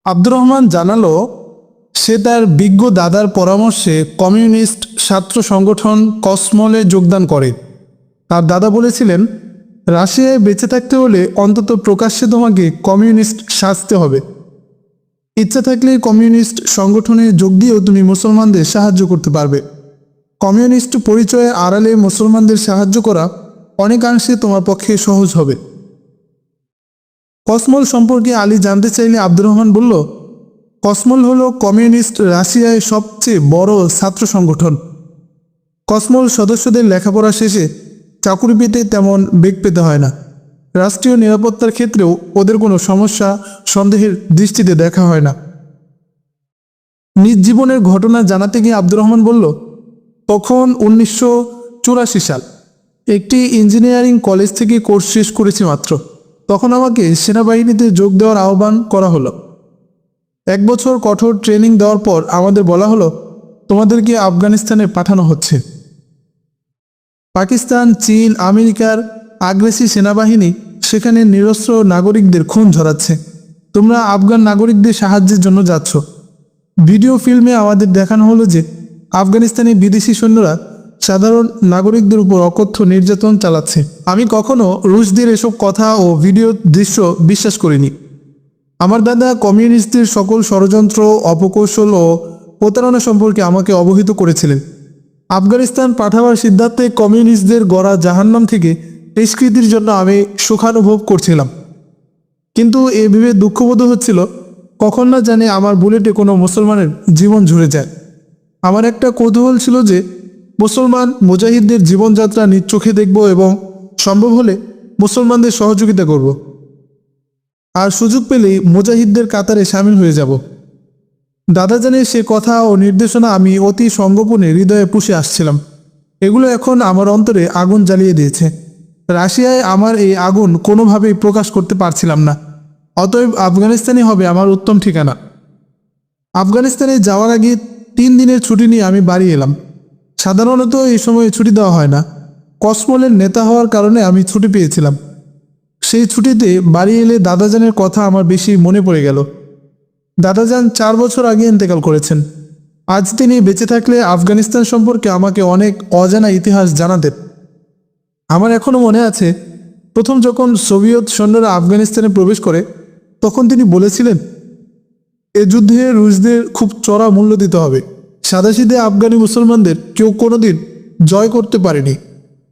আব্দুর রহমান জানালো সে তার বিজ্ঞ দাদার পরামর্শে কমিউনিস্ট ছাত্র সংগঠন কসমলে যোগদান করে। তার দাদা বলেছিলেন, রাশিয়ায় বেঁচে থাকতে হলে অন্তত প্রকাশ্যে তোমাকে কমিউনিস্ট সাজতে হবে। ইচ্ছা থাকলে কমিউনিস্ট সংগঠনে যোগ দিয়েও তুমি মুসলমানদের সাহায্য করতে পারবে। কমিউনিস্ট পরিচয়ে আড়ালে মুসলমানদের সাহায্য করা অনেকাংশে তোমার পক্ষে সহজ হবে। কসমল সম্পর্কে আলী জানতে চাইলে আব্দুর রহমান বলল, কসমল হলো কমিউনিস্ট রাশিয়ায় সবচেয়ে বড় ছাত্র সংগঠন। কসমল সদস্যদের লেখাপড়া শেষে চাকুরি পেতে তেমন বেগ পেতে হয় না। রাষ্ট্রীয় নিরাপত্তার ক্ষেত্রেও ওদের কোনো সমস্যা সন্দেহের দৃষ্টিতে দেখা হয় না। নিজ জীবনের ঘটনা জানাতে গিয়ে আব্দুর রহমান বলল, তখন 1984 সাল, একটি ইঞ্জিনিয়ারিং কলেজ থেকে কোর্স শেষ করেছি মাত্র। তখন আমাকে সেনাবাহিনীতে যোগ দেওয়ার আহ্বান করা হলো। 1 বছর কঠোর ট্রেনিং দেওয়ার পর আমাদের বলা হলো, তোমাদেরকে আফগানিস্তানে পাঠানো হচ্ছে। পাকিস্তান, চীন, আমেরিকার আগ্রাসী সেনাবাহিনী সেখানে নিরস্ত্র নাগরিকদের খুন ঝরাচ্ছে। তোমরা আফগান নাগরিকদের সাহায্যের জন্য যাচ্ছ। ভিডিও ফিল্মে আমাদের দেখানো হলো যে আফগানিস্তানি বিদেশি সৈন্যরা সাধারণ নাগরিকদের উপর অকথ্য নির্যাতন চালাচ্ছে। আমি কখনো রুশদের এসব কথা ও ভিডিও দৃশ্য বিশ্বাস করিনি। আমার দাদা কমিউনিস্টদের সকল ষড়যন্ত্র, অপকৌশল ও প্রতারণা সম্পর্কে আমাকে অবহিত করেছিলেন। আফগানিস্তান পাঠাবার সিদ্ধান্তে কমিউনিস্টদের গড়া জাহান্নাম থেকে নিষ্কৃতির জন্য আমি সুখানুভব করছিলাম। কিন্তু এ ভেবে দুঃখবোধ হচ্ছিল, কখন না জানি আমার বুলেটে কোনো মুসলমানের জীবন ঝরে যায়। আমার একটা কৌতূহল ছিল যে মুসলমান মুজাহিদদের জীবনযাত্রা নিজ চোখে দেখব এবং সম্ভব হলে মুসলমানদের সহযোগিতা করব, আর সুযোগ পেলেই মুজাহিদদের কাতারে সামিল হয়ে যাব। দাদা জানের সে কথা ও নির্দেশনা আমি অতি সঙ্গোপনে হৃদয়ে পুষে আসছিলাম। এগুলো এখন আমার অন্তরে আগুন জ্বালিয়ে দিয়েছে। রাশিয়ায় আমার এই আগুন কোনোভাবেই প্রকাশ করতে পারছিলাম না। অতএব আফগানিস্তানই হবে আমার উত্তম ঠিকানা। আফগানিস্তানে যাওয়ার আগে 3 দিনের ছুটি নিয়ে আমি বাড়ি এলাম। সাধারণত এই সময়ে ছুটি দেওয়া হয় না। কসমলের নেতা হওয়ার কারণে আমি ছুটি পেয়েছিলাম। সেই ছুটিতে বাড়ি এলে দাদাজানের কথা আমার বেশি মনে পড়ে গেল। দাদাজান 4 বছর আগে ইন্তেকাল করেছেন। আজ তিনি বেঁচে থাকলে আফগানিস্তান সম্পর্কে আমাকে অনেক অজানা ইতিহাস জানাতেন। আমার এখনও মনে আছে, প্রথম যখন সোভিয়েত সৈন্যরা আফগানিস্তানে প্রবেশ করে তখন তিনি বলেছিলেন, এ যুদ্ধে রুশদের খুব চড়া মূল্য দিতে হবে। সাদাসিধে আফগানি মুসলমানদের কেউ কোনোদিন জয় করতে পারেনি,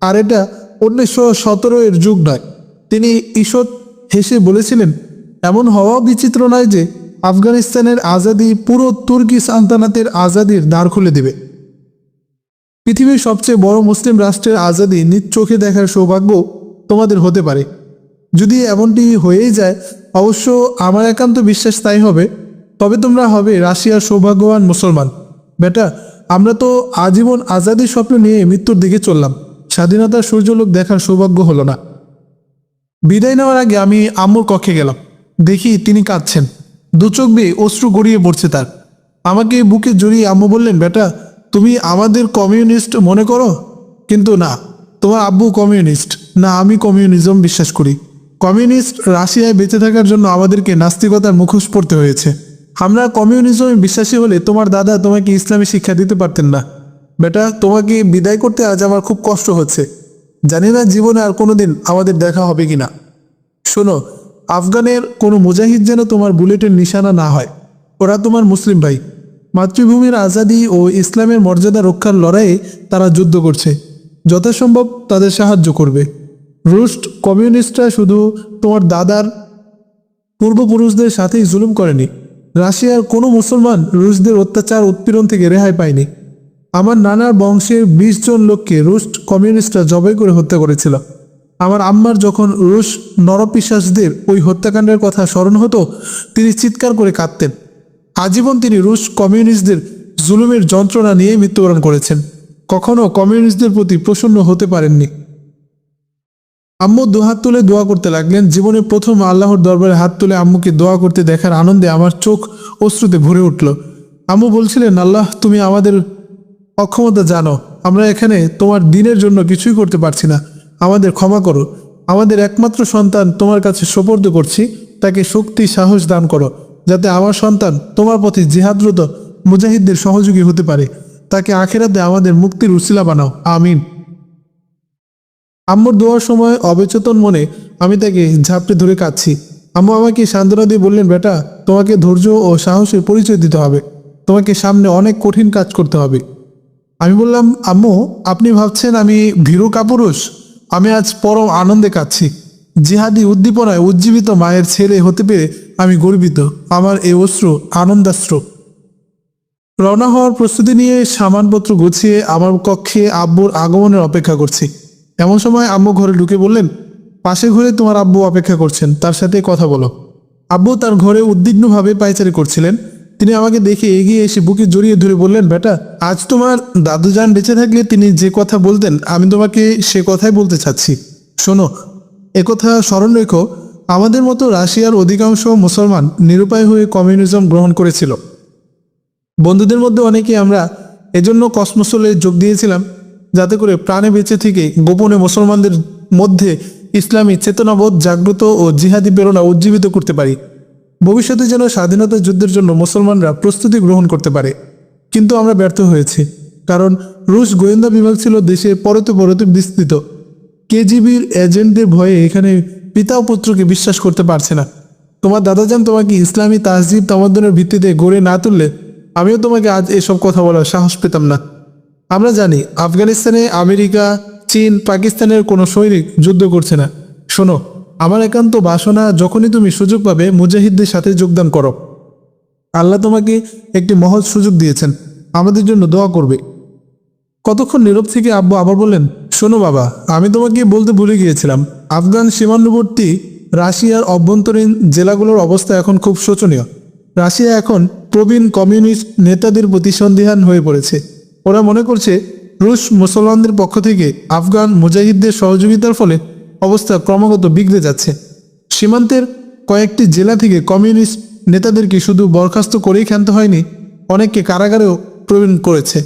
আর এটা 1917 এর যুগ নয়। তিনি ঈষৎ হেসে বলেছিলেন, এমন হওয়া বিচিত্র নয় যে আফগানিস্তানের আজাদি পুরো তুর্কি সালতানাতের আজাদির দ্বার খুলে দেবে। পৃথিবীর সবচেয়ে বড় মুসলিম রাষ্ট্রের আজাদি নিজ চোখে দেখার সৌভাগ্য তোমাদের হতে পারে। যদি এমনটি হয়েই যায়, অবশ্য আমার একান্ত বিশ্বাস তাই হবে, তবে তোমরা হবে রাশিয়ার সৌভাগ্যবান মুসলমান। বেটা, আমরা তো আজীবন আজাদির স্বপ্ন নিয়ে মৃত্যুর দিকে চললাম, স্বাধীনতার সূর্যলোক দেখার সৌভাগ্য হলো না। বিদায় নেওয়ার আগে আমি আম্মুর কক্ষে গেলাম। দেখি তিনি কাঁদছেন, 2 চোখ বেয়ে অশ্রু গড়িয়ে পড়ছে তার। আমাকে বুকে জড়িয়ে আম্মু বললেন, বেটা তুমি আমাদের কমিউনিস্ট মনে করো, কিন্তু না, তোমার আব্বু কমিউনিস্ট না, আমি কমিউনিজম বিশ্বাস করি। কমিউনিস্ট রাশিয়ায় বেঁচে থাকার জন্য আমাদেরকে নাস্তিকতার মুখোশ পড়তে হয়েছে। আমরা কমিউনিজমে বিশ্বাসী হলে তোমার দাদা তোমাকে ইসলামী শিক্ষা দিতে পারতেন না। বেটা, তোমাকে বিদায় করতে আজ আমার খুব কষ্ট হচ্ছে। জানি না জীবনে আর কোনোদিন আমাদের দেখা হবে কিনা। শোনো, আফগানের কোনো মুজাহিদ যেন তোমার বুলেটের নিশানা না হয়। ওরা তোমার মুসলিম ভাই। মাতৃভূমির আজাদি ও ইসলামের মর্যাদা রক্ষার লড়াইয়ে তারা যুদ্ধ করছে। যথাসম্ভব তাদের সাহায্য করবে। রুশ কমিউনিস্টরা শুধু তোমার দাদার পূর্বপুরুষদের সাথেই জুলুম করেনি, রাশিয়ার কোনো মুসলমান রুশদের অত্যাচার উৎপীড়ন থেকে রেহাই পায়নি। আমার নানার বংশের 20 জন লোককে রুশ কমিউনিস্টরা জবাই করে হত্যা করেছিল। আমার আম্মার যখন রুশ নরপিশাচদের ওই হত্যাকাণ্ডের কথা স্মরণ হতো, তিনি চিৎকার করে কাঁদতেন। আজীবন তিনি রুশ কমিউনিস্টদের জুলুমের যন্ত্রণা নিয়ে মৃত্যুবরণ করেছেন। কখনো কমিউনিস্টদের প্রতি প্রসন্ন হতে পারেননি। আম্মু দুহাত তুলে দোয়া করতে লাগলেন। জীবনে প্রথম আল্লাহর দরবারে হাত তুলে আম্মুকে দোয়া করতে দেখার আনন্দে আমার চোখ অশ্রুতে ভরে উঠল। আম্মু বলছিলেন, আল্লাহ তুমি আমাদের অক্ষমতা জানো, আমরা এখানে তোমার দিনের জন্য কিছুই করতে পারছি না, আমাদের ক্ষমা করো। আমাদের একমাত্র সন্তান তোমার কাছে সোপর্দ করছি, তাকে শক্তি সাহস দান করো। যাতে আমার সন্তান তোমার পথে জিহাদরত মুজাহিদদের সহযোগী হতে পারে। তাকে আখিরাতে আমাদের মুক্তির উসিলা বানাও, আমিন। আম্মুর দোয়ার সময় অবচেতন মনে আমি তাকে ঝাপটে ধরে কাঁদছি। আম্মু আমাকে সান্ত্বনা দিয়ে বললেন, বেটা, তোমাকে ধৈর্য ও সাহসের পরিচয় দিতে হবে। তোমাকে সামনে অনেক কঠিন কাজ করতে হবে। আমি বললাম, আম্মু, আপনি ভাবছেন আমি ভীরু কাপুরুষ? আমি আজ পরম আনন্দে কাঁদছি। জিহাদি উদ্দীপনায় উজ্জীবিত মায়ের ছেলে হতে পেরে আমি গর্বিত। আমার এই অশ্রু আনন্দাশ্রু। রওনা হওয়ার প্রস্তুতি নিয়ে সামানপত্র গুছিয়ে আমার কক্ষে আব্বুর আগমনের অপেক্ষা করছি। এমন সময় আম্মু ঘরে ঢুকে বললেন, পাশে ঘরে তোমার আব্বু অপেক্ষা করছেন, তার সাথে কথা বলো। আব্বু তার ঘরে উদ্বিগ্নভাবে পায়চারি করছিলেন। তিনি আমাকে দেখে এগিয়ে এসে বুকে জড়িয়ে ধরে বললেন, বেটা, আজ তোমার দাদুজান বেঁচে থাকলে তিনি যে কথা বলতেন আমি তোমাকে সে কথাই বলতে চাচ্ছি। শোনো, একথা স্মরণ রেখো, আমাদের মতো রাশিয়ার অধিকাংশ মুসলমান নিরুপায় হয়ে কমিউনিজম গ্রহণ করেছিল। বন্ধুদের মধ্যে অনেকে আমরা এজন্য কসমোসলে যোগ দিয়েছিলাম, যাতে করে প্রাণে বেঁচে থেকে গোপনে মুসলমানদের মধ্যে ইসলামী চেতনাবোধ জাগ্রত ও জিহাদি প্রেরণা উজ্জীবিত করতে পারি। ভবিষ্যতে যেন স্বাধীনতা যুদ্ধের জন্য মুসলমানরা প্রস্তুতি গ্রহণ করতে পারে। কিন্তু আমরা ব্যর্থ হয়েছি, কারণ রুশ গোয়েন্দা বিভাগ ছিল দেশের পরতে পরতে বিস্তৃত। কেজিবির এজেন্টদের ভয়ে এখানে পিতা ও পুত্রকে বিশ্বাস করতে পারছে না। তোমার দাদাজান তোমাকে ইসলামী তাহজিব তামাদ্দুনের ভিত্তিতে গড়ে না তুললে আমিও তোমাকে আজ এসব কথা বলার সাহস পেতাম না। আমরা জানি আফগানিস্তানে আমেরিকা, চীন, পাকিস্তানের কোনো সৈনিক যুদ্ধ করছে না। শোনো, আমার একান্ত বাসনা, যখনই তুমি সুযোগ পাবে মুজাহিদদের সাথে যোগদান করো। আল্লাহ তোমাকে একটি মহৎ সুযোগ দিয়েছেন, আমাদের জন্য দোয়া করবে। কতক্ষণ নীরব থেকে আব্বু আবার বললেন, শোনো বাবা, আমি তোমাকে বলতে ভুলে গিয়েছিলাম, আফগান সীমান্তবর্তী রাশিয়ার অভ্যন্তরীণ জেলাগুলোর অবস্থা এখন খুব শোচনীয়। রাশিয়া এখন প্রবীণ কমিউনিস্ট নেতাদের প্রতি সন্দিহান হয়ে পড়েছে। ওরা মনে করছে রুশ মুসলমানদের পক্ষ থেকে আফগান মুজাহিদদের সহযোগিতার ফলে অবস্থা ক্রমাগত বিগড়ে যাচ্ছে। সীমান্তের কয়েকটি জেলা থেকে কমিউনিস্ট নেতাদেরকে শুধু বরখাস্ত করেই ক্ষান্ত হয়নি, অনেককে কারাগারেও প্রেরণ করেছে।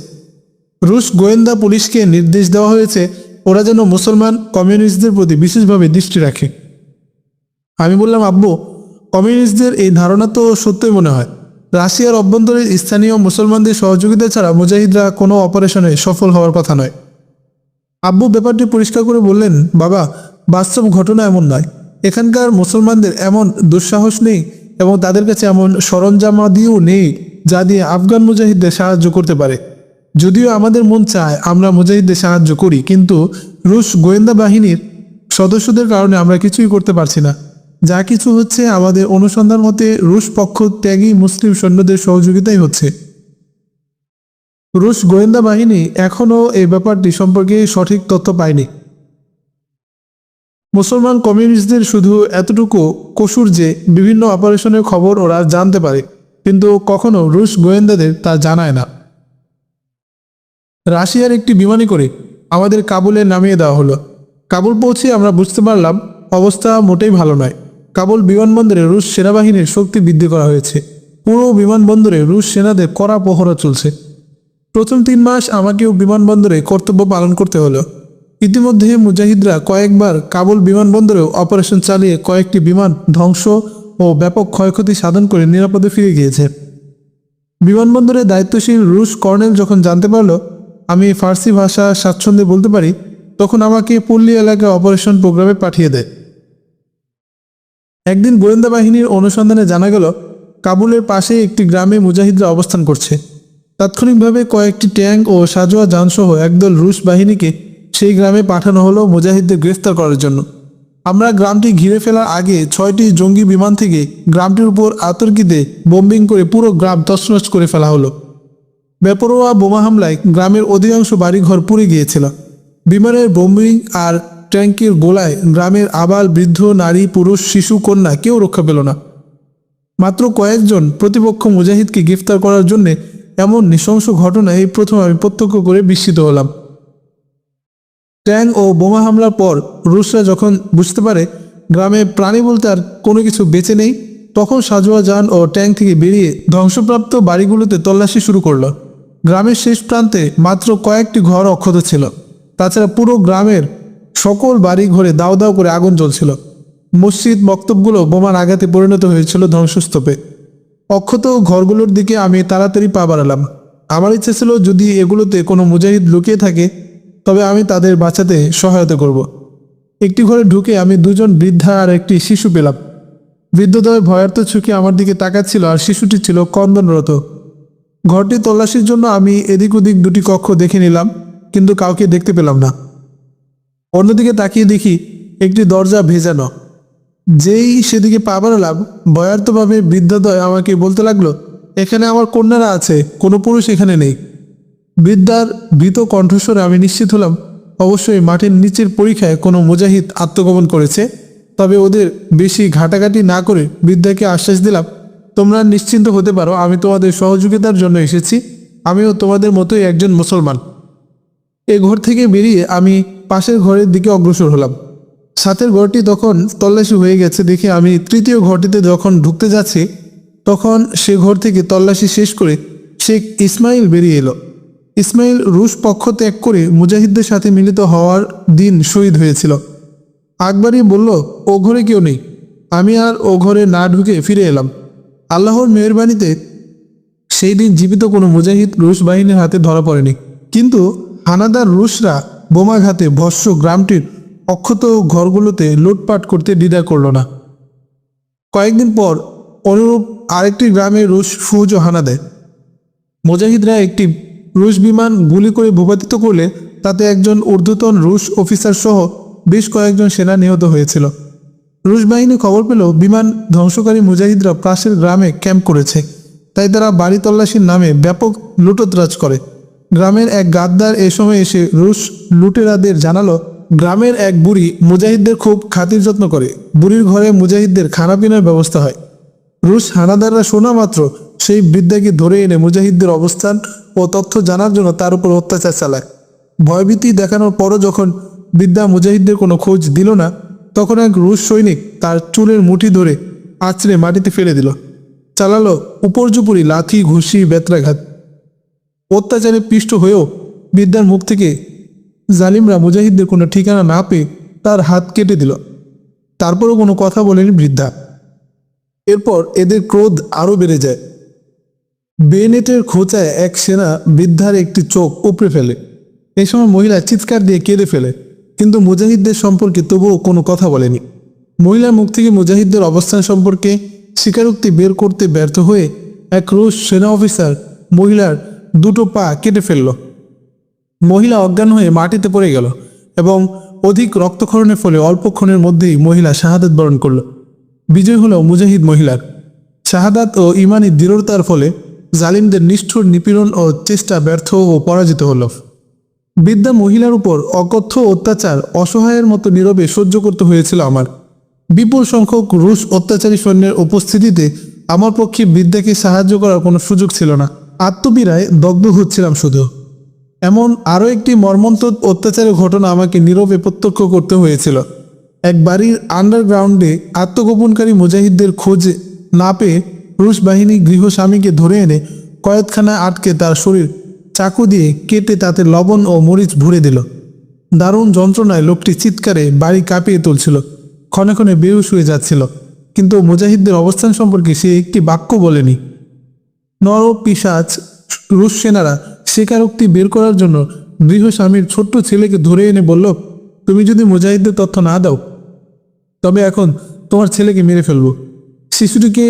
রুশ গোয়েন্দা পুলিশকে নির্দেশ দেওয়া হয়েছে ওরা যেন মুসলমান কমিউনিস্টদের প্রতি বিশেষভাবে দৃষ্টি রাখে। আমি বললাম, আব্বু, কমিউনিস্টদের এই ধারণা তো সত্যই মনে হয়। রাশিয়ার অভ্যন্তরে স্থানীয় মুসলমানদের সহযোগিতা ছাড়া মুজাহিদরা কোনো অপারেশনে সফল হওয়ার কথা নয়। আব্বু ব্যাপারটি পরিষ্কার করে বললেন, বাবা, বাস্তব ঘটনা এমন নয়। এখানকার মুসলমানদের এমন দুঃসাহস নেই এবং তাদের কাছে এমন সরঞ্জামাদিও নেই যা দিয়ে আফগান মুজাহিদদের সাহায্য করতে পারে। যদিও আমাদের মন চায় আমরা মুজাহিদদের সাহায্য করি, কিন্তু রুশ গোয়েন্দা বাহিনীর সদস্যদের কারণে আমরা কিছুই করতে পারছি না। যা কিছু হচ্ছে আমাদের অনুসন্ধান মতে রুশ পক্ষ ত্যাগী মুসলিম সৈন্যদের সহযোগিতাই হচ্ছে। রুশ গোয়েন্দা বাহিনী এখনও এই ব্যাপারটি সম্পর্কে সঠিক তথ্য পায়নি। মুসলমান কমিউনিস্টদের শুধু এতটুকু কসুর যে বিভিন্ন অপারেশনের খবর ওরা জানতে পারে, কিন্তু কখনো রুশ গোয়েন্দাদের তা জানায় না। রাশিয়ার একটি বিমানে করে আমাদের কাবুলে নামিয়ে দেওয়া হলো। কাবুল পৌঁছে আমরা বুঝতে পারলাম অবস্থা মোটেই ভালো নয়। কাবুল বিমানবন্দরে রুশ সেনাবাহিনীর শক্তি বৃদ্ধি করা হয়েছে। পুরো বিমানবন্দরে রুশ সেনাদের কড়া পহরা চলছে। প্রথম 3 মাস আমাকেও বিমানবন্দরে কর্তব্য পালন করতে হলো। ইতিমধ্যে মুজাহিদরা কয়েকবার কাবুল বিমানবন্দরেও অপারেশন চালিয়ে কয়েকটি বিমান ধ্বংস ও ব্যাপক ক্ষয়ক্ষতি সাধন করে নিরাপদে ফিরে গিয়েছে। বিমানবন্দরে দায়িত্বশীল রুশ কর্নেল যখন জানতে পারল আমি ফার্সি ভাষা স্বাচ্ছন্দ্যে বলতে পারি, তখন আমাকে পল্লী এলাকায় অপারেশন প্রোগ্রামে পাঠিয়ে দেয়। একদিন গোয়েন্দা বাহিনীর অনুসন্ধানে জানা গেল কাবুলের পাশে একটি গ্রামে মুজাহিদরা অবস্থান করছে। তাৎক্ষণিকভাবে কয়েকটি ট্যাঙ্ক ও সাজোয়া যানসহ একদল রুশ বাহিনীকে সেই গ্রামে পাঠানো হলো মুজাহিদদের গ্রেফতার করার জন্য। আমরা গ্রামটি ঘিরে ফেলার আগে 6টি জঙ্গি বিমান থেকে গ্রামটির উপর আতর্কিতে বোম্বিং করে পুরো গ্রাম তছনছ করে ফেলা হলো। বেপরোয়া বোমা হামলায় গ্রামের অধিকাংশ বাড়িঘর পুড়ে গিয়েছিল। বিমানের বোম্বিং আর ট্যাঙ্কের গোলায় গ্রামের আবাল বৃদ্ধ, নারী, পুরুষ, শিশু, কন্যা কেউ রক্ষা পেল না। মাত্র কয়েকজন প্রতিপক্ষ মুজাহিদকে গ্রেফতার করার জন্যে এমন নৃশংস ঘটনা এই প্রথম আমি প্রত্যক্ষ করে বিস্মিত হলাম। ট্যাঙ্ক ও বোমা হামলার পর রুশরা যখন বুঝতে পারে গ্রামে প্রাণী বলতে আর কোনো কিছু বেঁচে নেই, তখন সাজোয়া যান ও ট্যাঙ্ক থেকে বেরিয়ে ধ্বংসপ্রাপ্ত বাড়িগুলোতে তল্লাশি শুরু করলো। গ্রামের শেষ প্রান্তে মাত্র কয়েকটি ঘর অক্ষত ছিল। তাছাড়া পুরো গ্রামের সকল বাড়ি ঘরে দাও দাও করে আগুন জ্বলছিল। মসজিদ, মক্তবগুলো বোমার আঘাতে পরিণত হয়েছিল ধ্বংসস্তূপে। অক্ষত ঘরগুলোর দিকে আমি তাড়াতাড়ি পা বাড়ালাম। আমার ইচ্ছে ছিল যদি এগুলোতে কোনো মুজাহিদ লুকিয়ে থাকে তবে আমি তাদের বাঁচাতে সহায়তা করব। একটি ঘরে ঢুকে আমি দুজন বৃদ্ধা আর একটি শিশু পেলাম। বৃদ্ধদ্বয় ভয়ার্ত চোখে আমার দিকে তাকাচ্ছিল আর শিশুটি ছিল ক্রন্দনরত। ঘরটি তল্লাশির জন্য আমি এদিক ওদিক দুটি কক্ষ দেখে নিলাম, কিন্তু কাউকে দেখতে পেলাম না। অন্যদিকে তাকিয়ে দেখি একটি দরজা ভেজানো। যেই সেদিকে পা বাড়ালাম, ভয়ার্তভাবে বৃদ্ধাদ্বয় আমাকে বলতে লাগলো, এখানে আমার কন্যারা আছে, কোনো পুরুষ এখানে নেই। বৃদ্ধার ভীত কণ্ঠস্বরে আমি নিশ্চিত হলাম অবশ্যই মাটির নিচের পরীক্ষায় কোনো মুজাহিদ আত্মগোপন করেছে। তবে ওদের বেশি ঘাটাঘাটি না করে বৃদ্ধাকে আশ্বাস দিলাম, তোমরা নিশ্চিন্ত হতে পারো, আমি তোমাদের সহযোগিতার জন্য এসেছি। আমিও তোমাদের মতোই একজন মুসলমান। এই ঘর থেকে বেরিয়ে আমি পাশের ঘরের দিকে অগ্রসর হলাম। সাথের ঘরটি তখন তল্লাশি হয়ে গেছে দেখে আমি তৃতীয় ঘরটিতে যখন ঢুকতে যাচ্ছি তখন সে ঘর থেকে তল্লাশি শেষ করে শেখ ইসমাইল বেরিয়ে এলো। ইসমাইল রুশ পক্ষ ত্যাগ করে মুজাহিদদের সাথে মিলিত হওয়ার দিন শহীদ হয়েছিল। আকবরই বলল, ও ঘরে কেউ নেই। আমি আর ও ঘরে না ঢুকে ফিরে এলাম। আল্লাহর মেহেরবানিতে সেই দিন জীবিত কোনো মুজাহিদ রুশ বাহিনীর হাতে ধরা পড়েনি, কিন্তু হানাদার রুশরা বোমাঘাতে ভস্ম গ্রামটির অক্ষত ঘরগুলোতে লুটপাট করতে দ্বিধা করল না। কয়েকদিন পর অনুরূপ আরেকটি গ্রামে রুশ ফৌজ হানা দেয়। মুজাহিদরা একটি রুশ বিমান গুলি করে ভূপাতিত করলে তাতে একজন ঊর্ধ্বতন রুশ অফিসার সহ বেশ কয়েকজন সেনা নিহত হয়েছিল। রুশ বাহিনী খবর পেল বিমান ধ্বংসকারী মুজাহিদরা পাশের গ্রামে ক্যাম্প করেছে, তাই তারা বাড়ি তল্লাশির নামে ব্যাপক লুটোতরাজ করে। গ্রামের এক গাদ্দার এ সময় এসে রুশ লুটেরাদের জানালো, গ্রামের এক বুড়ি মুজাহিদদের খুব খাতির যত্ন করে, বুড়ির ঘরে মুজাহিদদের খানাপিনার ব্যবস্থা হয়। রুশ হানাদাররা শোনা মাত্র সেই বৃদ্ধাকে ধরে এনে মুজাহিদদের অবস্থান ও তথ্য জানার জন্য তার উপর অত্যাচার চালায়। ভয়ভীতি দেখানোর পরও যখন বৃদ্ধা মুজাহিদদের কোনো খোঁজ দিল না, তখন এক রুশ সৈনিক তার চুলের মুঠি ধরে আঁচড়ে মাটিতে ফেলে দিল। চালালো উপর্যুপুরি লাথি, ঘুষি, বেত্রাঘাত। অত্যাচারে পিষ্ট হয়েও বৃদ্ধার মুখ থেকে জালিমরা মুজাহিদদের কোনো ঠিকানা না পেয়ে তার হাত কেটে দিল। তারপরও কোনো কথা বলেনি বৃদ্ধা। এরপর এদের ক্রোধ আরও বেড়ে যায়। বেনেটের খোঁচায় এক সেনা বৃদ্ধার একটি চোখ উপড়ে ফেলে। এই সময় মহিলা চিৎকার দিয়ে কেঁদে ফেলে, কিন্তু মুজাহিদদের সম্পর্কে তবুও কোনো কথা বলেনি। মহিলার মুখ থেকে মুজাহিদদের অবস্থান সম্পর্কে স্বীকারোক্তি বের করতে ব্যর্থ হয়ে এক রুশ সেনা অফিসার মহিলার দুটো পা কেটে ফেলল। মহিলা অজ্ঞান হয়ে মাটিতে পড়ে গেল এবং অধিক রক্তক্ষরণের ফলে অল্পক্ষণের মধ্যেই মহিলা শাহাদাত বরণ করল। বিজয় হল মুজাহিদ মহিলার। শাহাদাত ও ইমানি দৃঢ়তার ফলে জালিমদের নিষ্ঠুর নিপীড়ন ও চেষ্টা ব্যর্থ ও পরাজিত হল। বৃদ্ধা মহিলার উপর অকথ্য অত্যাচার অসহায়ের মতো নীরবে সহ্য করতে হয়েছিল আমার। বিপুল সংখ্যক রুশ অত্যাচারী সৈন্যের উপস্থিতিতে আমার পক্ষে বৃদ্ধাকে সাহায্য করার কোনো সুযোগ ছিল না। আত্মপীড়ায় দগ্ধ হচ্ছিলাম শুধু। এমন আরও একটি মর্মন্তুদ অত্যাচারের ঘটনা আমাকে নীরবে প্রত্যক্ষ করতে হয়েছিল। এক বাড়ির আন্ডারগ্রাউন্ডে আত্মগোপনকারী মুজাহিদদের খোঁজ না পেয়ে রুশ বাহিনী গৃহস্বামীকে ধরে এনে কয়েদখানায় আটকে তার শরীর চাকু দিয়ে কেটে তাতে লবণ ও মরিচ ভরে দিল। দারুণ যন্ত্রণায় লোকটি চিৎকারে বাড়ি কাঁপিয়ে তুলছিল, ক্ষণে ক্ষণে বেহুশ হয়ে যাচ্ছিল, কিন্তু মুজাহিদদের অবস্থান সম্পর্কে সে একটি বাক্য বলেনি। নর পিশাচ রুশ সেনারা স্বীকারোক্তি বের করার জন্য গৃহস্বামীর ছোট্ট ছেলেকে ধরে এনে বলল, তুমি যদি মুজাহিদদের তথ্য না দাও তবে এখন তোমার ছেলেকে মেরে ফেলব। শিশুটিকে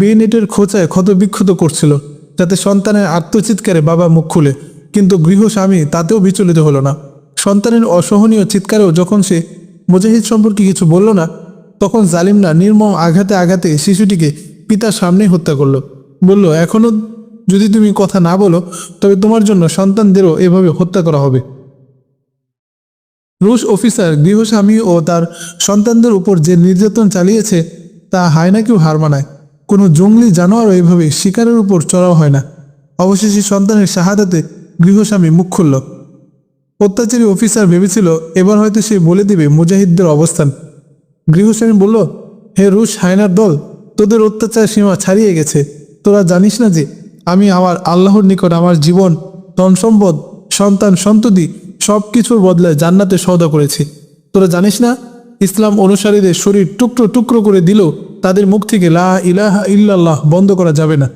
বেনেটের খোঁচায় ক্ষতবিক্ষত করছিল যাতে সন্তানের আত্মচিৎকারে বাবা মুখ খুলে, কিন্তু গৃহস্বামী তাতেও বিচলিত হলো না। সন্তানের অসহনীয় চিৎকারেও যখন সে মুজাহিদ সম্পর্কে কিছু বলল না, তখন জালিমরা নির্মম আঘাতে আঘাতে শিশুটিকে পিতার সামনেই হত্যা করলো। বলল, এখনও যদি তুমি কথা না বলো তবে তোমার জন্য সন্তানদেরও এভাবে হত্যা করা হবে। রুশ অফিসার গৃহস্বামী ও তার সন্তানদের উপর যে নির্যাতন চালিয়েছে তা হায়নাকেও হার মানায়। কোনো জঙ্গলি জানোয়ারও এভাবে শিকারের উপর চড়াও হয় না। অবশেষে সন্তানের শাহাদাতে গৃহস্বামী মুখ খুলল। অত্যাচারী অফিসার ভেবেছিল এবার হয়তো সে বলে দিবে মুজাহিদদের অবস্থান। গৃহস্বামী বলল, হে রুশ হায়নার দল, তোদের অত্যাচার সীমা ছাড়িয়ে গেছে। তোরা জানিস না যে আমি আমার আল্লাহর নিকট আমার জীবন, ধন সম্পদ, সন্তান সন্ততি সব কিছুর বদলায় জান্নাতে সওদা করেছি। তোরা জানিস না ইসলাম অনুসারীদের শরীর টুকরো টুকরো করে দিলেও তাদের মুখ থেকে লা ইলাহা ইল্লাল্লাহ বন্ধ করা যাবে না।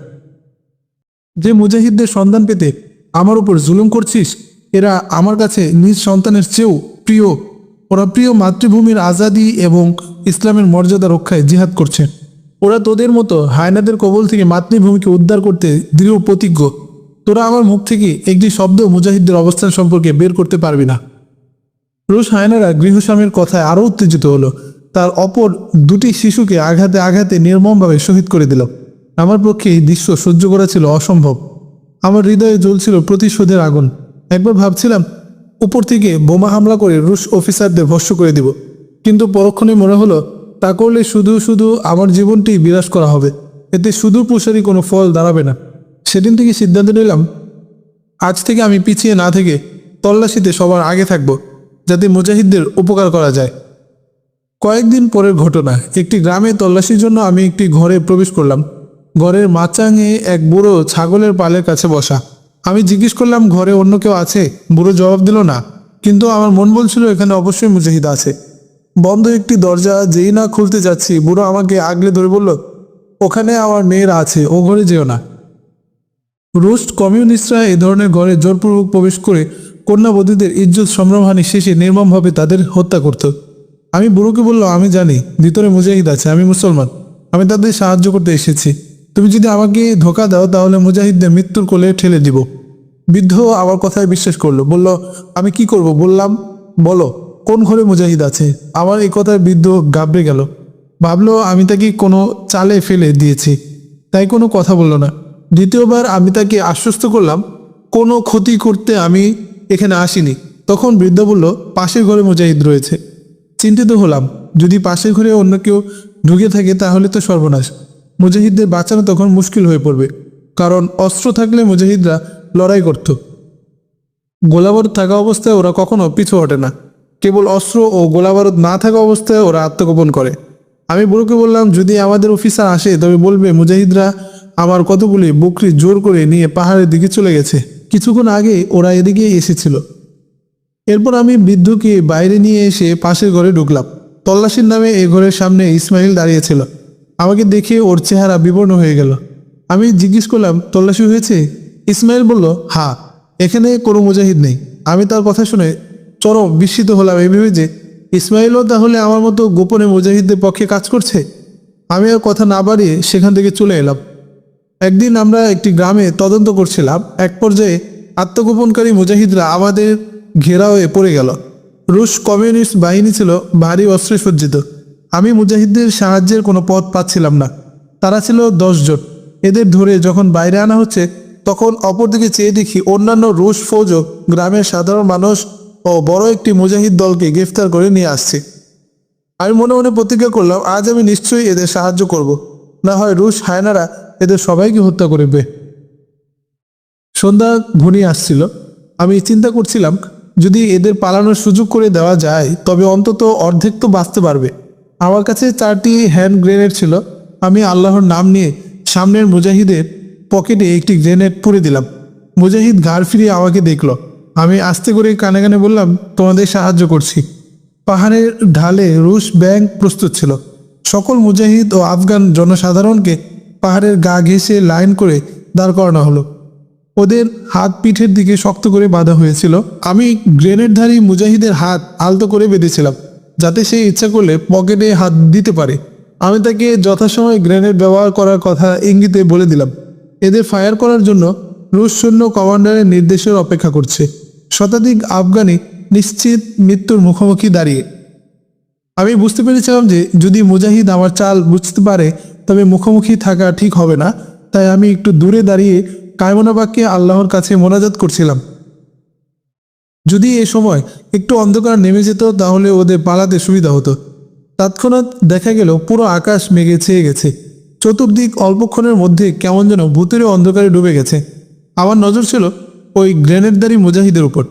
যে মুজাহিদদের সন্তান পেতে আমার উপর জুলুম করছিস, এরা আমার কাছে নিজ সন্তানের চেয়েও প্রিয়। ওরা প্রিয় মাতৃভূমির আজাদি এবং ইসলামের মর্যাদা রক্ষায় জিহাদ করছে। ওরা তোদের মতো হায়নাদের কবল থেকে মাতৃভূমিকে উদ্ধার করতে দৃঢ় প্রতিজ্ঞ। তোরা আমার মুখ থেকে একটি শব্দ মুজাহিদদের অবস্থান সম্পর্কে বের করতে পারবি না। রুশ হায়নারা গৃহস্বামীর কথায় আরও উত্তেজিত হলো। তার অপর দুটি শিশুকে আঘাতে আঘাতে নির্মমভাবে শহীদ করে দিল। আমার পক্ষে এই দৃশ্য সহ্য করা ছিল অসম্ভব। আমার হৃদয়ে জ্বলছিল প্রতিশোধের আগুন। একবার ভাবছিলাম উপর থেকে বোমা হামলা করে রুশ অফিসারদের ভস্ম করে দিব, কিন্তু পরক্ষণে মনে হলো তা করলে শুধু শুধু আমার জীবনটি বিনাশ করা হবে। এতে সুদূর প্রসারী কোনো ফল দাঁড়াবে না। সেদিন থেকে সিদ্ধান্ত নিলাম, আজ থেকে আমি পিছিয়ে না থেকে তল্লাশিতে সবার আগে থাকব, যাতে মুজাহিদদের উপকার করা যায়। কয়েকদিন পরের ঘটনা। একটি গ্রামে তল্লাশির জন্য আমি একটি ঘরে প্রবেশ করলাম। ঘরের মাচাঙে এক বুড়ো ছাগলের পালের কাছে বসা। আমি জিজ্ঞেস করলাম, ঘরে অন্য কেউ আছে? বুড়ো জবাব দিল না, কিন্তু আমার মন বলছিল এখানে অবশ্যই মুজাহিদ আছে। বন্ধ একটি দরজা যেই না খুলতে যাচ্ছি, বুড়ো আমাকে আগলে ধরে বলল, ওখানে আমার মেয়েরা আছে, ও ঘরে যেও না। রুশ কমিউনিস্টরা এ ধরনের ঘরে জোরপূর্বক প্রবেশ করে কন্যাবধূদের ইজ্জত সম্ভ্রমহানি শেষে নির্মমভাবে তাদের হত্যা করত। আমি বুড়োকে বললাম, আমি জানি ভিতরে মুজাহিদ আছে, আমি মুসলমান, আমি তাদের সাহায্য করতে এসেছি। তুমি যদি আমাকে ধোঁকা দাও তাহলে মুজাহিদদের মৃত্যুর কোলে ঠেলে দিব। বৃদ্ধ আমার কথায় বিশ্বাস করলো, বলল, আমি কি করব? বললাম, বলো কোন ঘরে মুজাহিদ আছে। আমার এই কথায় বৃদ্ধ ঘাবড়ে গেল। ভাবলো আমি তাকে কোনো চালে ফেলে দিয়েছি, তাই কোনো কথা বলল না। দ্বিতীয়বার আমি তাকে আশ্বস্ত করলাম, কোনো ক্ষতি করতে আমি এখানে আসিনি। তখন বৃদ্ধ বলল, পাশের ঘরে মুজাহিদ রয়েছে। চিন্তিত হলাম, যদি পাশের ঘরে অন্য কেউ ঢুকে থাকে তাহলে তো সর্বনাশ। মুজাহিদদের বাঁচানো তখন মুশকিল হয়ে পড়বে, কারণ অস্ত্র থাকলে মুজাহিদরা লড়াই করত। গোলাবারুদ থাকা অবস্থায় ওরা কখনো পিছু হটে না, কেবল অস্ত্র ও গোলাবারুদ না থাকা অবস্থায় ওরা আত্মগোপন করে। আমি বুড়োকে বললাম, যদি আমাদের অফিসার আসে তবে বলবে মুজাহিদরা আমার কতগুলি বকরি জোর করে নিয়ে পাহাড়ের দিকে চলে গেছে। কিছুক্ষণ আগে ওরা এদিকে এসেছিল। এরপর আমি বৃদ্ধকে বাইরে নিয়ে এসে পাশের ঘরে ঢুকলাম। তল্লাশির নামে এই ঘরের সামনে ইসমাইল দাঁড়িয়েছিল। আমাকে দেখে ওর চেহারা বিবর্ণ হয়ে গেল। আমি জিজ্ঞেস করলাম, তল্লাশি হয়েছে? ইসমাইল বলল, হ্যাঁ, এখানে কোনো মুজাহিদ নেই। আমি তার কথা শুনে চরম বিস্মিত হলাম, ভেবে যে ইসমাইলও তাহলে আমার মতো গোপনে মুজাহিদদের পক্ষে কাজ করছে। আমি আর কথা না বাড়িয়ে সেখান থেকে চলে এলাম। একদিন আমরা একটি গ্রামে তদন্ত করছিলাম। এক পর্যায়ে আত্মগোপনকারী মুজাহিদরা আমাদের ঘেরাওয়ে পড়ে গেল। রুশ কমিউনিস্ট বাহিনী ছিল ভারী অস্ত্রে সজ্জিত। আমি মুজাহিদদের সাহায্যের কোনো পথ পাচ্ছিলাম না। তারা ছিল 10 জন। এদের ধরে যখন বাইরে আনা হচ্ছে তখন অপরদিকে চেয়ে দেখি অন্যান্য রুশ ফৌজও গ্রামের সাধারণ মানুষ ও বড় একটি মুজাহিদ দলকে গ্রেফতার করে নিয়ে আসছে। আমি মনে মনে প্রতিজ্ঞা করলাম, আজ আমি নিশ্চয়ই এদের সাহায্য করব, না হয় রুশ হায়নারা এদের সবাইকে হত্যা করবে। সন্ধ্যা ঘনিয়ে আসছিল। আমি চিন্তা করছিলাম, যদি এদের পালানোর সুযোগ করে দেওয়া যায় তবে অন্তত অর্ধেক তো বাঁচতে পারবে। আমার কাছে 4টি হ্যান্ড গ্রেনেড ছিল। আমি আল্লাহর নাম নিয়ে সামনের মুজাহিদের পকেটে একটি গ্রেনেড পুরে দিলাম। মুজাহিদ ঘাড় ফিরিয়ে আমাকে দেখল। আমি আস্তে করে কানে কানে বললাম, তোমাদের সাহায্য করছি। পাহাড়ের ঢালে রুশ ব্যাংক প্রস্তুত ছিল। সকল মুজাহিদ ও আফগান জনসাধারণকে পাহাড়ের গা ঘেঁষে লাইন করে দাঁড় করানো হলো। ওদের হাত পিঠের দিকে শক্ত করে বাঁধা হয়েছিল। আমি গ্রেনেডধারী মুজাহিদের হাত আলতো করে বেঁধেছিলাম, যাতে সে ইচ্ছা করলে পকেটে হাত দিতে পারে। আমি তাকে যথাসময়ে গ্রেনেড ব্যবহার করার কথা ইঙ্গিতে বলে দিলাম। এদের ফায়ার করার জন্য রুশ সৈন্য কমান্ডারের নির্দেশের অপেক্ষা করছে। শতাধিক আফগানি নিশ্চিত মৃত্যুর মুখোমুখি দাঁড়িয়ে। আমি বুঝতে পেরেছিলাম যে যদি মুজাহিদ আমার চাল বুঝতে পারে তবে মুখোমুখি থাকা ঠিক হবে না। তাই আমি একটু দূরে দাঁড়িয়ে কায়মনা বাক্যে আল্লাহর কাছে মোনাজাত করছিলাম। যদি এ সময় একটু অন্ধকার নেমে যেত তাহলে ওদের পালাতে সুবিধা হতো। তৎক্ষণাৎ দেখা গেল পুরো আকাশ মেঘে ছেয়ে গেছে। চতুর্দিক অল্পক্ষণের মধ্যে কেমন যেন ভূতের অন্ধকারে ডুবে গেছে। আমার নজর ছিল ওই গ্রেনেডধারী মুজাহিদের উপর।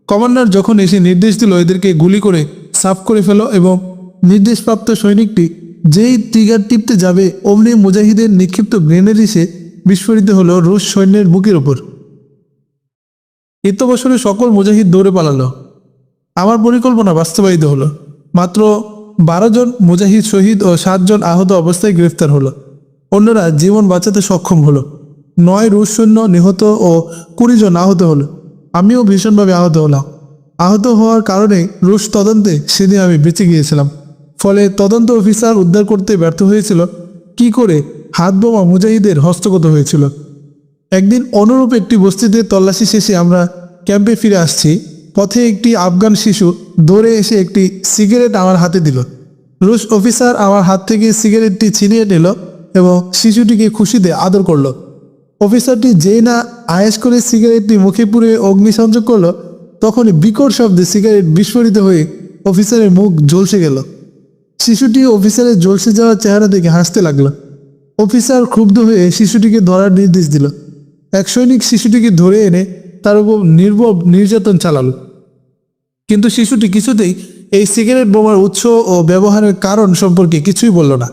কমান্ডার যখন এসে নির্দেশ দিল এদেরকে গুলি করে সাফ করে ফেলো, এবং নির্দেশপ্রাপ্ত সৈনিকটি যেই ট্রিগার টিপতে যাবে অমনি মুজাহিদের নিক্ষিপ্ত গ্রেনেড এসে বিস্ফোরিত হলো রুশ সৈন্যের বুকের ওপর। ইত্যবসরে সকল মুজাহিদ দৌড়ে পালালো। আমার পরিকল্পনা বাস্তবায়িত হলো। মাত্র 12 জন মুজাহিদ শহীদ ও 7 জন আহত অবস্থায় গ্রেফতার হলো। অন্যরা জীবন বাঁচাতে সক্ষম হলো। 9 রুশ সৈন্য নিহত ও 20 জন আহত হলো। আমিও ভীষণভাবে আহত হলাম। আহত হওয়ার কারণে রুশ তদন্তে সেদিন আমি বেঁচে গিয়েছিলাম। ফলে তদন্ত অফিসার উদ্ধার করতে ব্যর্থ হয়েছিল কি করে হাত বোমা মুজাহিদের হস্তগত হয়েছিল। একদিন অনুরূপ একটি বস্তিতে তল্লাশি শেষে আমরা ক্যাম্পে ফিরে আসছি। পথে একটি আফগান শিশু দৌড়ে এসে একটি সিগারেট আমার হাতে দিল। রুশ অফিসার আমার হাত থেকে সিগারেটটি ছিনিয়ে নিল এবং শিশুটিকে খুশিতে আদর করলো। অফিসারটি যেই না আয়েশ করে সিগারেটটি মুখে পুরে অগ্নিসংযোগ করলো, তখনই বিকট শব্দে সিগারেট বিস্ফোরিত হয়ে অফিসারের মুখ ঝলসে গেল। শিশুটি অফিসারের ঝলসে যাওয়ার চেহারা দেখে হাসতে লাগলো। অফিসার ক্ষুব্ধ হয়ে শিশুটিকে ধরার নির্দেশ দিল। এক সৈনিক শিশুটিকে ধরে এনে তার উপর নির্মম নির্যাতন চালালো, কিন্তু শিশুটি কিছুতেই এই সিগারেট বোমার উৎস ও ব্যবহারের কারণ সম্পর্কে কিছুই বলল না।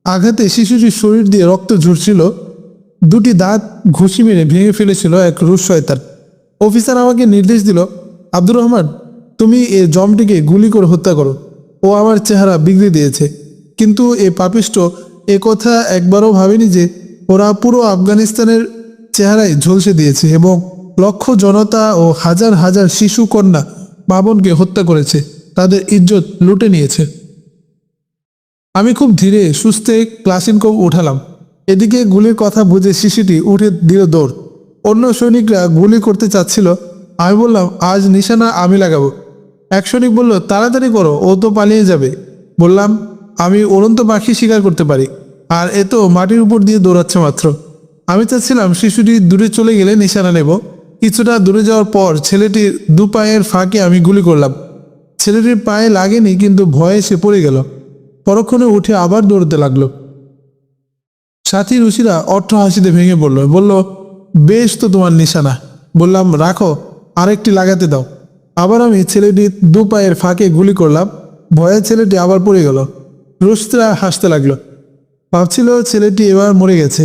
আঘাতে শিশুটির শরীর দিয়ে রক্ত ঝরছিল। দুটি দাঁত ঘুষি মেরে ভেঙে ফেলেছিল এক রুশ শয়তান। অফিসার আমাকে নির্দেশ দিল, আব্দুর রহমান, তুমি এ জমটিকে গুলি করে হত্যা করো। ও আমার চেহারা বিগড়ে দিয়েছে। কিন্তু এ পাপিষ্ট এ কথা একবারও ভাবেনি যে ওরা পুরো আফগানিস্তানের চেহারায় ঝলসে দিয়েছে এবং লক্ষ জনতা ও হাজার হাজার শিশু কন্যা বাবনকে হত্যা করেছে, তাদের ইজ্জত লুটে নিয়েছে। আমি খুব ধীরে সুস্থে ক্লাসিনকোভ উঠালাম। এদিকে গুলির কথা বুঝে শিশুটি উঠে দিল দৌড়। অন্য সৈনিকরা গুলি করতে চাচ্ছিল। আমি বললাম, আজ নিশানা আমি লাগাবো। এক সৈনিক বলল, তাড়াতাড়ি করো, ও তো পালিয়ে যাবে। বললাম, আমি উড়ন্ত পাখি শিকার করতে পারি, আর এ তো মাটির উপর দিয়ে দৌড়াচ্ছে মাত্র। আমি চাচ্ছিলাম শিশুটি দূরে চলে গেলে নিশানা নেব। কিছুটা দূরে যাওয়ার পর ছেলেটির দু পায়ের ফাঁকে আমি গুলি করলাম। ছেলেটির পায়ে লাগেনি, কিন্তু ভয়ে সে পড়ে গেল। পরক্ষণে উঠে আবার দৌড়তে লাগলো। সাথী রুশিরা অট্ট হাসিতে ভেঙে বলল, বেশ তো তোমার নিশানা। বললাম, রাখো, আরেকটি লাগাতে দাও। আবার আমি ছেলেটির দু পায়ের ফাঁকে গুলি করলাম। ভয়ে ছেলেটি আবার পড়ে গেল। রুশরা হাসতে লাগলো। ভাবছিল ছেলেটি এবার মরে গেছে।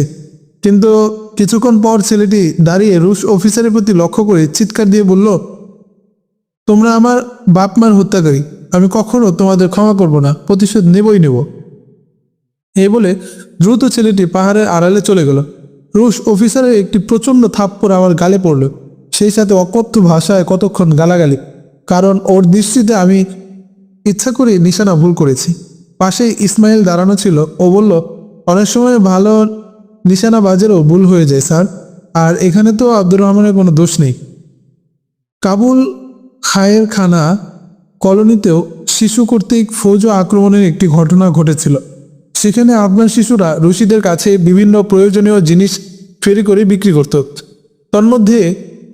কিন্তু কিছুক্ষণ পর ছেলেটি দাঁড়িয়ে রুশ অফিসারের প্রতি লক্ষ্য করে চিৎকার দিয়ে বলল, তোমরা আমার বাপ মার হত্যাকারী। আমি কখনো তোমাদের ক্ষমা করব না, প্রতিশোধ নেবই নেব। এই বলে দ্রুত ছেলেটি পাহাড়ের আড়ালে চলে গেল। রুশ অফিসারের একটি প্রচণ্ড থাপ্পড় আমার গালে পড়ল, সেই সাথে অকথ্য ভাষায় কতক্ষণ গালাগালি, কারণ ওর দৃষ্টিতে আমি ইচ্ছা করে নিশানা ভুল করেছি। পাশে ইসমাইল দাঁড়ানো ছিল। ও বলল, অনেক সময় ভালো নিশানাবাজেরও ভুল হয়ে যায় স্যার, আর এখানে তো আব্দুর রহমানের কোনো দোষ নেই। কাবুল খায়ের খানা কলোনিতেও শিশু কর্তৃক ফৌজ আক্রমণের একটি ঘটনা ঘটেছিল। সেখানে আফগান শিশুরা রুশিদের কাছে বিভিন্ন প্রয়োজনীয় জিনিস ফেরি করে বিক্রি করত। তন্মধ্যে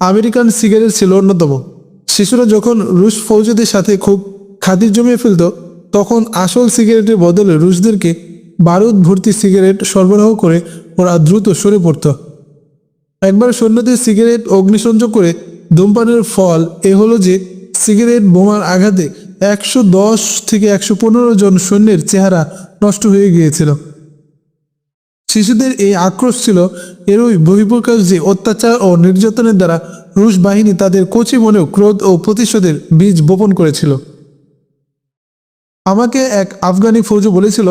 আমেরিকান সিগারেট ছিল অন্যতম। শিশুরা যখন রুশ ফৌজদের সাথে খুব খাতির জমিয়ে ফেলত, তখন আসল সিগারেটের বদলে রুশদেরকে বারুদ ভর্তি সিগারেট সরবরাহ করে ওরা দ্রুত সরে পড়ত। একবার সৈন্যদের সিগারেট অগ্নিসংযোগ করে ধূমপানের ফল এ হলো যে সিগারেট বোমার আঘাতে 110 থেকে 115 জন সৈন্যের চেহারা নষ্ট হয়ে গিয়েছিল। শিশুদের এই আক্রোশ ছিল এরই বহিঃপ্রকাশ যে অত্যাচার ও নির্যাতনের দ্বারা রুশ বাহিনী তাদের কচি মনেও ক্রোধ ও প্রতিশোধের বীজ বপন করেছিল। আমাকে এক আফগানি ফৌজ বলেছিল,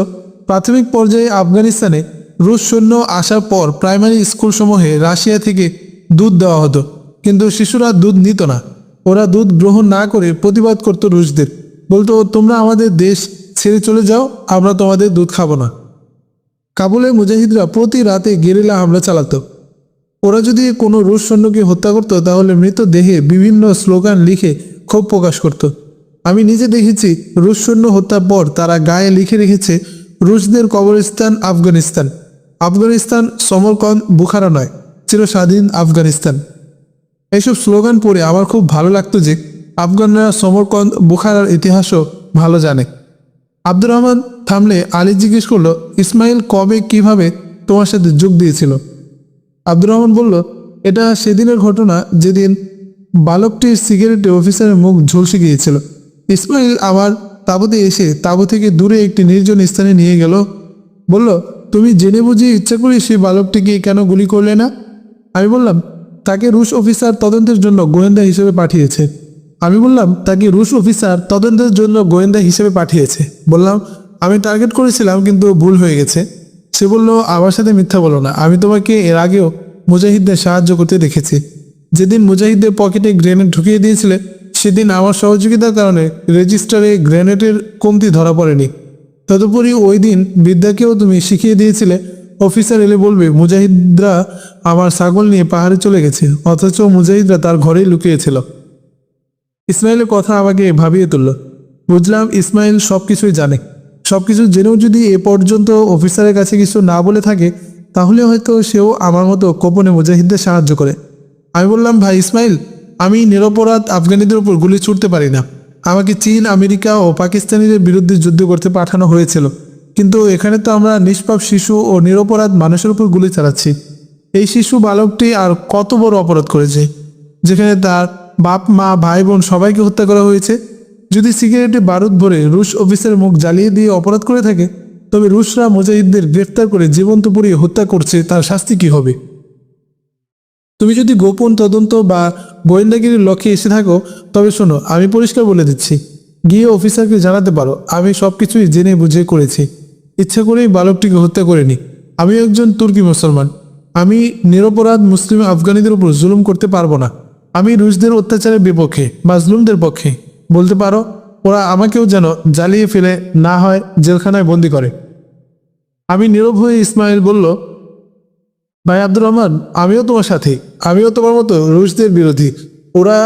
প্রাথমিক পর্যায়ে আফগানিস্তানে রুশ সৈন্য আসার পর প্রাইমারি স্কুলসমূহে রাশিয়া থেকে দুধ দেওয়া হতো, কিন্তু শিশুরা দুধ নিত না। ওরা দুধ গ্রহণ না করে প্রতিবাদ করত রুশদের। বলতো, তোমরা আমাদের দেশ ছেড়ে চলে যাও, আমরা তোমাদের দুধ খাবো না। কাবুলের মুজাহিদরা প্রতি রাতে গেরিলা হামলা চালাতো। ওরা যদি কোনো রুশ সৈন্যকে হত্যা করত, তাহলে মৃতদেহে বিভিন্ন স্লোগান লিখে ক্ষোভ প্রকাশ করত। আমি নিজে দেখেছি, রুশ সৈন্য হত্যার পর তারা গায়ে লিখে রেখেছে, রুশদের কবরস্থান আফগানিস্তান, আফগানিস্তান সমরকন্দ বুখারা নয়, চিরস্বাধীন আফগানিস্তান। এইসব স্লোগান পড়ে আমার খুব ভালো লাগতো যে আফগানরা সমরকন্দ বুখারার ইতিহাসও ভালো জানে। আব্দুর রহমান থামলে আলী জিজ্ঞেস করলো, ইসমাইল কবে কিভাবে তোমার সাথে যোগ দিয়েছিল? আব্দুর রহমান বলল, এটা সেদিনের ঘটনা যেদিন বালকটির সিগারেটে অফিসারের মুখ ঝলসে গিয়েছিল। ইসমাইল আমার তাঁবুতে এসে তাঁবু থেকে দূরে একটি নির্জন স্থানে নিয়ে গেল। বলল, তুমি জেনে বুঝে ইচ্ছা করে সেই বালকটিকে কেন গুলি করলে না? আমি বললাম, তাকে রুশ অফিসার তদন্তের জন্য গোয়েন্দা হিসেবে পাঠিয়েছে। আমি বললাম, তাকে রুশ অফিসার তদন্তের জন্য গোয়েন্দা হিসেবে পাঠিয়েছে। বললাম, আমি টার্গেট করেছিলাম কিন্তু ভুল হয়ে গেছে। সে বলল, আমার সাথে মিথ্যা বলো না, আমি তোমাকে এর আগেও মুজাহিদদের সাহায্য করতে দেখেছি। যেদিন মুজাহিদদের পকেটে গ্রেনেড ঢুকিয়ে দিয়েছিলে সেদিন আমার সহযোগিতার কারণে রেজিস্টারে গ্রেনেডের কমতি ধরা পড়েনি। তদুপরি ওই দিন বিদ্যাকেও তুমি শিখিয়ে দিয়েছিলে অফিসার এলে বলবে মুজাহিদরা আমার ছাগল নিয়ে পাহাড়ে চলে গেছে, অথচ মুজাহিদরা তার ঘরেই লুকিয়েছিল। ইসমাইলের কথা আমাকে ভাবিয়ে তুলল। বুঝলাম ইসমাইল সব কিছুই জানে। সব কিছু জেনেও যদি এ পর্যন্ত অফিসারের কাছে কিছু না বলে থাকে তাহলে হয়তো সেও আমার মতো গোপনে মুজাহিদদের সাহায্য করে। আমি বললাম, ভাই ইসমাইল, আমি নিরপরাধ আফগানিদের উপর গুলি ছুটতে পারি না। আমাকে চীন, আমেরিকা ও পাকিস্তানিদের বিরুদ্ধে যুদ্ধ করতে পাঠানো হয়েছিল, কিন্তু এখানে তো আমরা নিষ্পাপ শিশু ও নিরপরাধ মানুষের উপর গুলি চালাচ্ছি। এই শিশু বালকটি আর কত বড় অপরাধ করেছে, যেখানে তার বাপ মা ভাই বোন সবাইকে হত্যা করা হয়েছে। যদি সিগারেটে বারুদ ভরে রুশ অফিসারের মুখ জ্বালিয়ে দিয়ে অপরাধ করে থাকে, তবে রুশরা মুজাহিদদের গ্রেফতার করে জীবন্ত পুড়িয়ে হত্যা করছে, তার শাস্তি কি হবে? তুমি যদি গোপন তদন্ত বা গোয়েন্দাগিরির লক্ষ্যে এসে থাকো তবে শোনো, আমি পরিষ্কার বলে দিচ্ছি, গিয়ে অফিসারকে জানাতে পারো আমি সব কিছুই জেনে বুঝে করেছি। ইচ্ছা করেই বালকটিকে হত্যা করিনি। আমি একজন তুর্কি মুসলমান। আমি নিরপরাধ মুসলিম আফগানিদের উপর জুলুম করতে পারবো না। আমি রুশদের অত্যাচারের বিপক্ষে, মাজলুমদের পক্ষে। বলতে পারো ওরা আমাকেও যেন জ্বালিয়ে ফেলে, না হয় জেলখানায় বন্দি করে। আমি নীরব হয়ে ইসমাইল বলল, ভাই আব্দুর রহমান, আমিও তোমার সাথে। আমিও তোমার মতো রুশদের বিরোধী। ওরা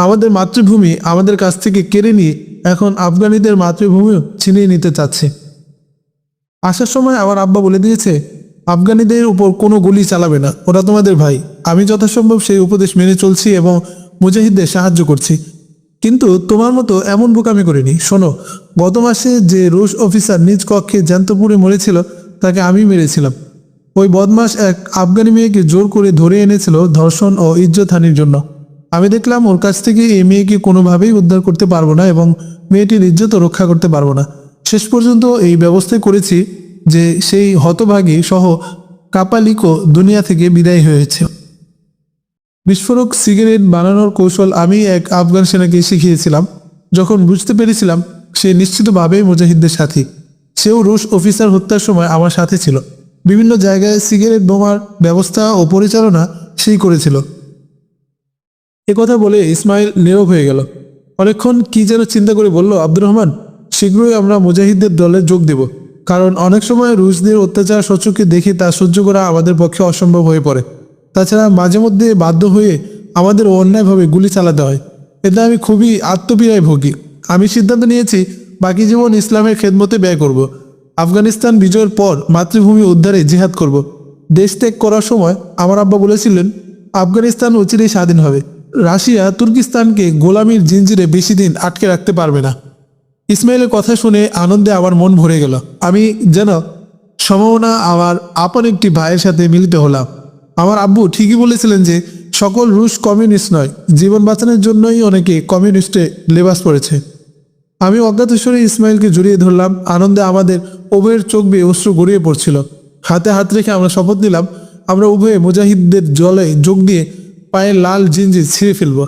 আমাদের মাতৃভূমি আমাদের কাছ থেকে কেড়ে নিয়ে এখন আফগানিদের মাতৃভূমিও ছিনিয়ে নিতে চাচ্ছে। আসার সময় আমার আব্বা বলে দিয়েছে আফগানিদের উপর কোনো গুলি চালাবে না, ওরা তোমাদের ভাই। আমি যথাসম্ভব সেই উপদেশ মেনে চলছি এবং মুজাহিদদের সাহায্য করছি, কিন্তু তোমার মতো এমন বোকামি করিনি। শোনো, গত মাসে যে রুশ অফিসার নিজ কক্ষে জ্যান্ত পুড়ে মরেছিল তাকে আমি মেরেছিলাম। ওই বদমাস এক আফগানি মেয়েকে জোর করে ধরে এনেছিল ধর্ষণ ও ইজ্জতহানির জন্য। আমি দেখলাম ওর কাছ থেকে এই মেয়েকে কোনোভাবেই উদ্ধার করতে পারবো না এবং মেয়েটির ইজ্জতও রক্ষা করতে পারবো না। শেষ পর্যন্ত এই ব্যবস্থাই করেছি যে সেই হতভাগী সহ কাপালিকো দুনিয়া থেকে বিদায় হয়েছে। বিস্ফোরক সিগারেট বানানোর কৌশল আমি এক আফগান সেনাকে শিখিয়েছিলাম। যখন বুঝতে পেরেছিলাম সে নিশ্চিতভাবেই মুজাহিদদের সাথী, সেও রুশ অফিসার হত্যার সময় আমার সাথে ছিল। বিভিন্ন জায়গায় সিগারেট বোমার ব্যবস্থা ও পরিচালনা সেই করেছিল। কথা বলে ইসমাইল নীরব হয়ে গেল। অনেকক্ষণ কি যেন চিন্তা করে বলল, আব্দুর রহমান, শীঘ্রই আমরা মুজাহিদদের দলে যোগ দেব, কারণ অনেক সময় রুশদের অত্যাচার সচক্ষে দেখে তা সহ্য করা আমাদের পক্ষে অসম্ভব হয়ে পড়ে। তাছাড়া মাঝে মধ্যে বাধ্য হয়ে আমাদের অন্যায়ভাবে গুলি চালাতে হয়। এতে আমি খুবই আত্মপীড়ায় ভুগি। আমি সিদ্ধান্ত নিয়েছি বাকি জীবন ইসলামের খেদমতে ব্যয় করব। আফগানিস্তান বিজয়ের পর মাতৃভূমি উদ্ধারে জিহাদ করব। দেশ ত্যাগ করার সময় আমার আব্বা বলেছিলেন আফগানিস্তান অচিরেই স্বাধীন হবে। রাশিয়া তুর্কিস্তানকে গোলামির জিঞ্জিরে বেশি দিন আটকে রাখতে পারবে না। ইসমাইলের কথা শুনে আনন্দে আমার মন ভরে গেল। আমি যেন সম্ভাবনা আমার আপন একটি ভাইয়ের সাথে মিলিত হলাম। আমার আব্বু ঠিকই বলেছিলেন যে সকল রুশ কমিউনিস্ট নয়, জীবন বাঁচানোর জন্যই অনেকে কমিউনিস্টে লেবাস পড়েছে। আমি অজ্ঞাতস্বরে ইসমাইলকে জড়িয়ে ধরলাম। আনন্দে আমাদের উভয়ের চোখ বেয়ে অশ্রু গড়িয়ে পড়ছিল। হাতে হাত রেখে আমরা শপথ নিলাম আমরা উভয়ে মুজাহিদদের জলে যোগ দিয়ে পায়ের লাল জিঞ্জির ছিঁড়ে ফেলব।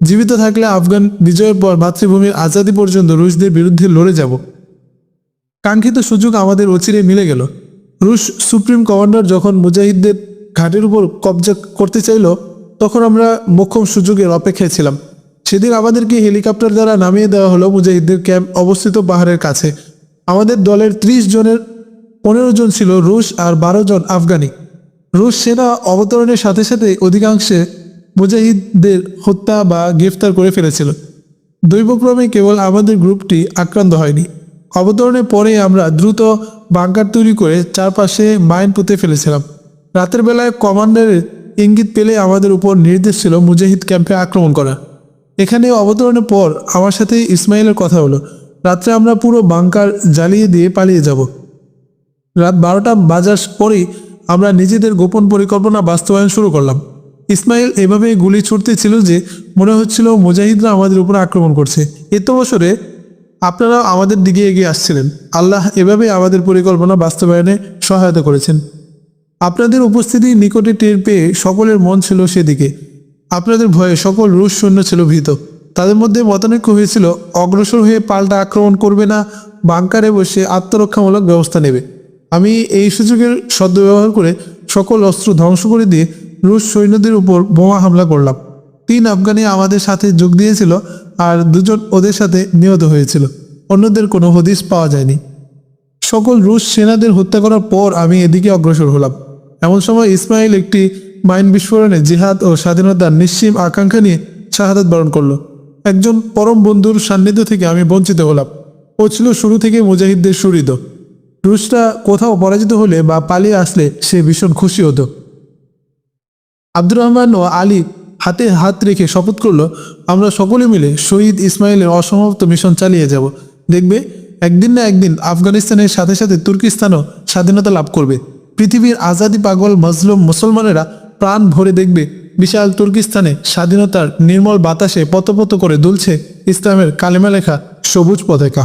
জীবিত থাকলে আফগান বিজয়ের পর মাতৃভূমির আজাদি পর্যন্ত রুশদের বিরুদ্ধে লড়ে যাব। কাঙ্ক্ষিত সুযোগ আমাদের অচিরে মিলে গেল। রুশ সুপ্রিম কমান্ডার যখন মুজাহিদদের ঘাটের উপর কবজা করতে চাইল তখন আমরা মোক্ষম সুযোগের অপেক্ষায় ছিলাম। সেদিন আমাদেরকে হেলিকপ্টার দ্বারা নামিয়ে দেওয়া হলো মুজাহিদদের ক্যাম্প অবস্থিত পাহাড়ের কাছে। আমাদের দলের 30 জনের 15 জন ছিল রুশ আর 12 জন আফগানি। রুশ সেনা অবতরণের সাথে সাথে অধিকাংশে মুজাহিদদের হত্যা বা গ্রেফতার করে ফেলেছিল। দৈবক্রমে কেবল আমাদের গ্রুপটি আক্রান্ত হয়নি। অবতরণের পরে আমরা দ্রুত বাংকার তৈরি করে চারপাশে মাইন পুঁতে ফেলেছিলাম। রাতের বেলায় কমান্ডারের ইঙ্গিত পেলে আমাদের উপর নির্দেশ ছিল মুজাহিদ ক্যাম্পে আক্রমণ করা। এখানে অবতরণের পর আমার সাথে ইসমাইলের কথা হলো, রাত্রে আমরা পুরো বাংকার জ্বালিয়ে দিয়ে পালিয়ে যাব। রাত 12টা বাজার পরেই আমরা নিজেদের গোপন পরিকল্পনা বাস্তবায়ন শুরু করলাম। ইসমাইল এভাবে গুলি ছুটতে ছিল যে মনে হচ্ছিল মুজাহিদরা আমাদের উপর আক্রমণ করছে। এত বছরে আপনারা আমাদের দিকে এগিয়ে আসছিলেন। আল্লাহ এভাবে আমাদের পরিকল্পনা বাস্তবায়নে সহায়তা করেছেন। আপনাদের উপস্থিতি নিকটে টের পেয়ে সকলের মন ছিল সেদিকে। আপনাদের ভয়ে সকল রুশ সৈন্য ছিল ভীত। তাদের মধ্যে মতানৈক্য হয়েছিল অগ্রসর হয়ে পাল্টা আক্রমণ করবে না, বাংকারে বসে আত্মরক্ষামূলক ব্যবস্থা নেবে। আমি এই সুযোগের সদ্ব্যবহার করে সকল অস্ত্র ধ্বংস করে দিয়ে রুশ সৈন্যদের উপর বোমা হামলা করলাম। 3 আফগানি আমাদের সাথে যোগ দিয়েছিল আর 2 জন ওদের সাথে নিহত হয়েছিল। অন্যদের কোনো হদিস পাওয়া যায়নি। সকল রুশ সেনাদের হত্যা করার পর আমি এদিকে অগ্রসর হলাম। এমন সময় ইসমাইল একটি মাইন বিস্ফোরণে জিহাদ ও স্বাধীনতার নিঃসীম আকাঙ্ক্ষা নিয়ে শাহাদাত বরণ করলো। একজন পরম বন্ধুর সান্নিধ্য থেকে আমি বঞ্চিত হলাম। ও ছিল শুরু থেকে মুজাহিদদের সুহৃদ। রুশরা কোথাও পরাজিত হলে বা পালিয়ে আসলে সে ভীষণ খুশি হতো। আব্দুর রহমান ও আলী হাতে হাত রেখে শপথ করলো, আমরা সকলে মিলে শহীদ ইসমাইলের অসমাপ্ত মিশন চালিয়ে যাব। দেখবে একদিন না একদিন আফগানিস্তানের সাথে সাথে তুর্কিস্তানও স্বাধীনতা লাভ করবে। পৃথিবীর আজাদি পাগল মজলুম মুসলমানেরা প্রাণ ভরে দেখবে বিশাল তুর্কিস্তানে স্বাধীনতার নির্মল বাতাসে পতপত করে দুলছে ইসলামের কালেমা লেখা সবুজ পতাকা।